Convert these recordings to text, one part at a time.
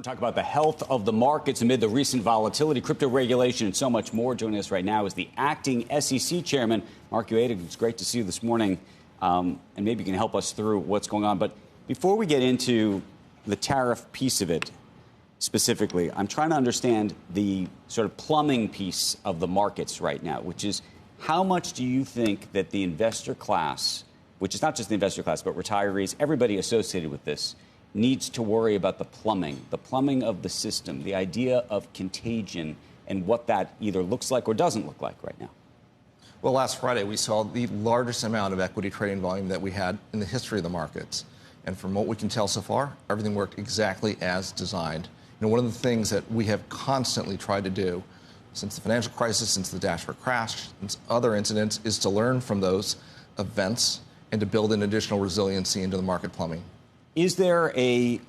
Talk about the health of the markets amid the recent volatility, crypto regulation, and so much more. Joining us right now is the acting SEC Chairman, Mark Uyeda. It's great to see you this morning, and maybe you can help us through what's going on. But before we get into the tariff piece of it specifically, I'm trying to understand the sort of plumbing piece of the markets right now, which is how much do you think that the investor class, which is not just the investor class, but retirees, everybody associated with this, needs to worry about the plumbing of the system, the idea of contagion and what that either looks like or doesn't look like right now? Well, last Friday, we saw the largest amount of equity trading volume that we had in the history of the markets. And from what we can tell so far, everything worked exactly as designed. You know, one of the things that we have constantly tried to do since the financial crisis, since the Dashboard crash, since other incidents, is to learn from those events and to build an additional resiliency into the market plumbing. Is there a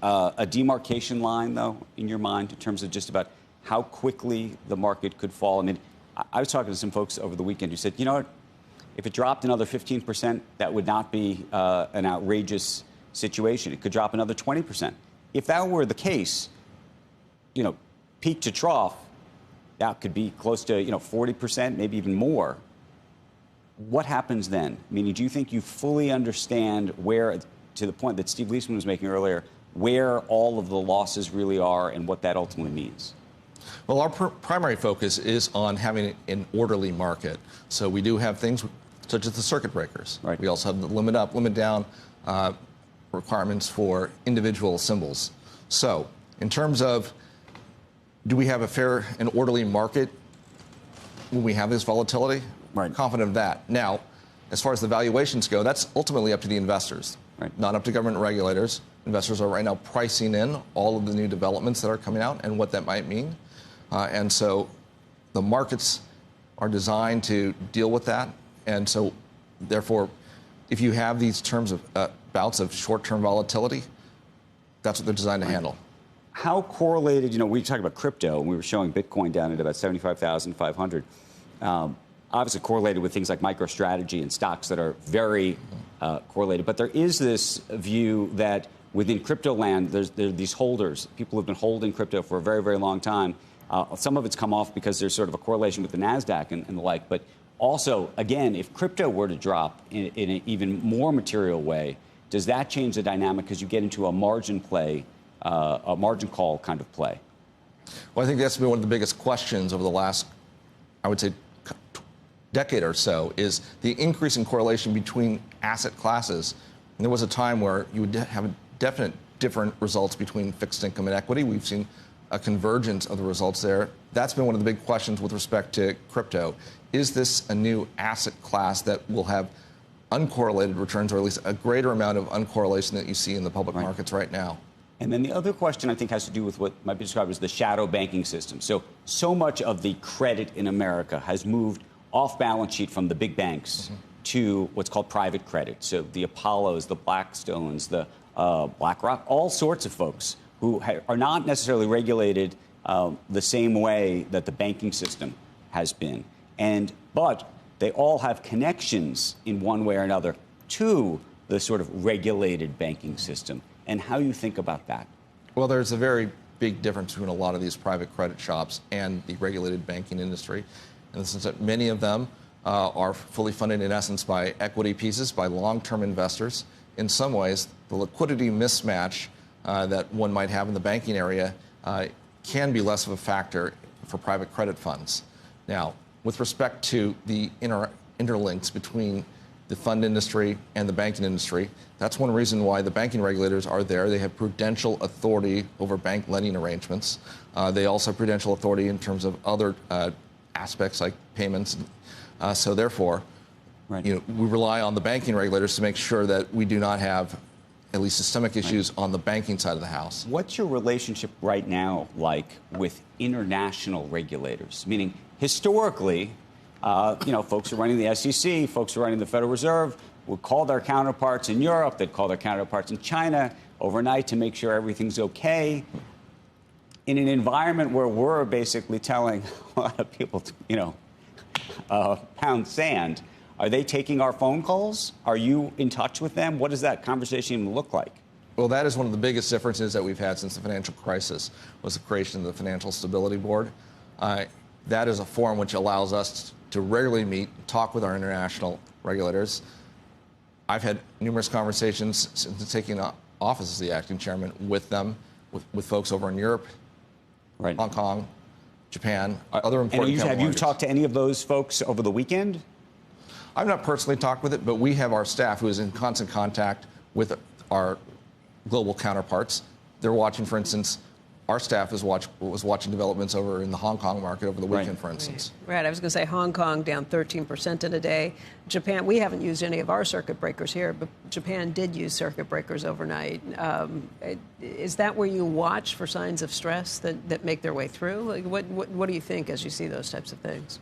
demarcation line, though, in your mind, in terms of just about how quickly the market could fall? I mean, I was talking to some folks over the weekend who said, you know what, if it dropped another 15%, that would not be an outrageous situation. It could drop another 20%. If that were the case, you know, peak to trough, that could be close to, 40%, maybe even more. What happens then? Meaning, do you think you fully understand where, to the point that Steve Leisman was making earlier, where all of the losses really are and what that ultimately means? Well, our primary focus is on having an orderly market. So we do have things such as the circuit breakers. Right. We also have the limit up, limit down requirements for individual symbols. So in terms of, do we have a fair and orderly market when we have this volatility? Right. Confident of that. Now, as far as the valuations go, that's ultimately up to the investors. Right. Not up to government regulators. Investors are right now pricing in all of the new developments that are coming out and what that might mean. And so the markets are designed to deal with that. And so, therefore, if you have these terms of bouts of short-term volatility, that's what they're designed to handle. How correlated, we talked about crypto, and we were showing Bitcoin down at about 75,500. Obviously correlated with things like MicroStrategy and stocks that are very correlated. But there is this view that within crypto land, there are these holders. People have been holding crypto for a very, very long time. Some of it's come off because there's sort of a correlation with the NASDAQ and the like. But also, again, if crypto were to drop in an even more material way, does that change the dynamic because you get into a margin play, a margin call kind of play? Well, I think that's been one of the biggest questions over the last, I would say, decade or so, is the increase in correlation between asset classes. And there was a time where you would have definite different results between fixed income and equity. We've seen a convergence of the results there. That's been one of the big questions with respect to crypto. Is this a new asset class that will have uncorrelated returns, or at least a greater amount of uncorrelation that you see in the public markets right now? And then the other question, I think, has to do with what might be described as the shadow banking system. So much of the credit in America has moved off balance sheet from the big banks to what's called private credit. So the Apollos, the Blackstones, the BlackRock, all sorts of folks who are not necessarily regulated the same way that the banking system has been. But they all have connections in one way or another to the sort of regulated banking system. And how you think about that? Well, there's a very big difference between a lot of these private credit shops and the regulated banking industry, in the sense that many of them are fully funded, in essence, by equity pieces, by long-term investors. In some ways, the liquidity mismatch that one might have in the banking area can be less of a factor for private credit funds. Now, with respect to the interlinks between the fund industry and the banking industry, that's one reason why the banking regulators are there. They have prudential authority over bank lending arrangements. They also have prudential authority in terms of other aspects like payments. So therefore, we rely on the banking regulators to make sure that we do not have at least systemic issues on the banking side of the house. What's your relationship right now like with international regulators? Meaning, historically, folks who are running the SEC, folks who are running the Federal Reserve would call their counterparts in Europe, they'd call their counterparts in China overnight to make sure everything's okay. In an environment where we're basically telling a lot of people, pound sand, are they taking our phone calls? Are you in touch with them? What does that conversation even look like? Well, that is one of the biggest differences that we've had since the financial crisis, was the creation of the Financial Stability Board. That is a forum which allows us to regularly meet, talk with our international regulators. I've had numerous conversations since taking office as the acting chairman with them, with folks over in Europe, right, Hong Kong, Japan, other important have you talked to any of those folks over the weekend? I've not personally talked with it, but we have our staff who is in constant contact with our global counterparts. They're watching, for instance, our staff was watching developments over in the Hong Kong market over the weekend, for instance. Right. I was going to say Hong Kong down 13% in a day. Japan, we haven't used any of our circuit breakers here, but Japan did use circuit breakers overnight. Is that where you watch for signs of stress that make their way through? Like, what do you think as you see those types of things?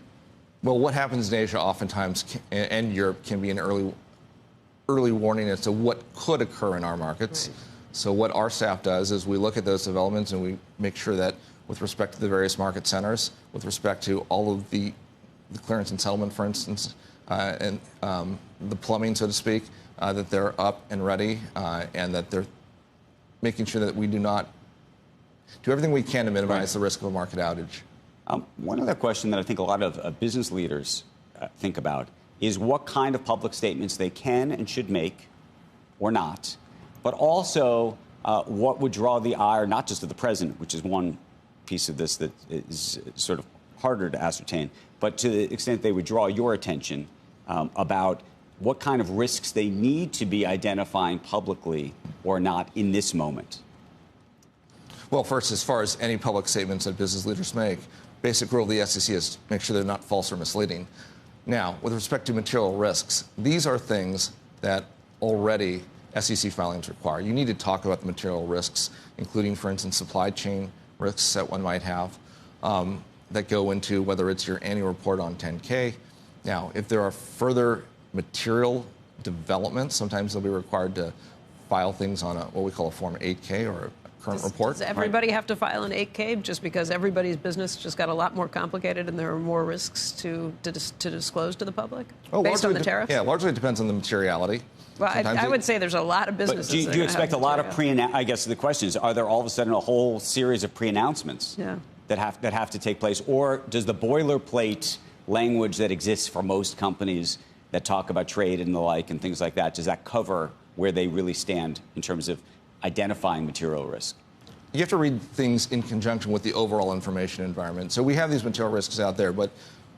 Well, what happens in Asia oftentimes and Europe can be an early warning as to what could occur in our markets. Right. So what our staff does is we look at those developments and we make sure that with respect to the various market centers, with respect to all of the clearance and settlement, for instance, and the plumbing, so to speak, that they're up and ready and that they're making sure that we do not do everything we can to minimize the risk of a market outage. One other question that I think a lot of business leaders think about is what kind of public statements they can and should make or not, but also what would draw the ire not just of the president, which is one piece of this that is sort of harder to ascertain, but to the extent they would draw your attention about what kind of risks they need to be identifying publicly or not in this moment. Well, first, as far as any public statements that business leaders make, basic rule of the SEC is make sure they're not false or misleading. Now, with respect to material risks, these are things that already SEC filings require. You need to talk about the material risks, including, for instance, supply chain risks that one might have that go into whether it's your annual report on 10K. Now, if there are further material developments, sometimes they'll be required to file things on what we call a Form 8K or a current report. Does everybody have to file an 8K just because everybody's business just got a lot more complicated and there are more risks to disclose to the public based on the tariffs? Yeah, largely it depends on the materiality. Well, I would say there's a lot of businesses. But do you expect a lot of I guess the question is, are there all of a sudden a whole series of pre-announcements that have to take place? Or does the boilerplate language that exists for most companies that talk about trade and the like and things like that, does that cover where they really stand in terms of identifying material risk? You have to read things in conjunction with the overall information environment. So we have these material risks out there, but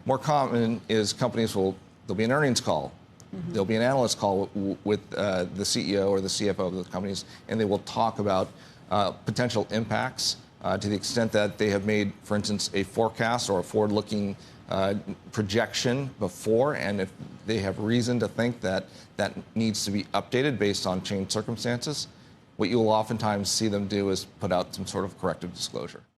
more common is there'll be an earnings call. Mm-hmm. There'll be an analyst call with the CEO or the CFO of the companies, and they will talk about potential impacts to the extent that they have made, for instance, a forecast or a forward-looking projection before, and if they have reason to think that that needs to be updated based on changed circumstances, what you'll oftentimes see them do is put out some sort of corrective disclosure.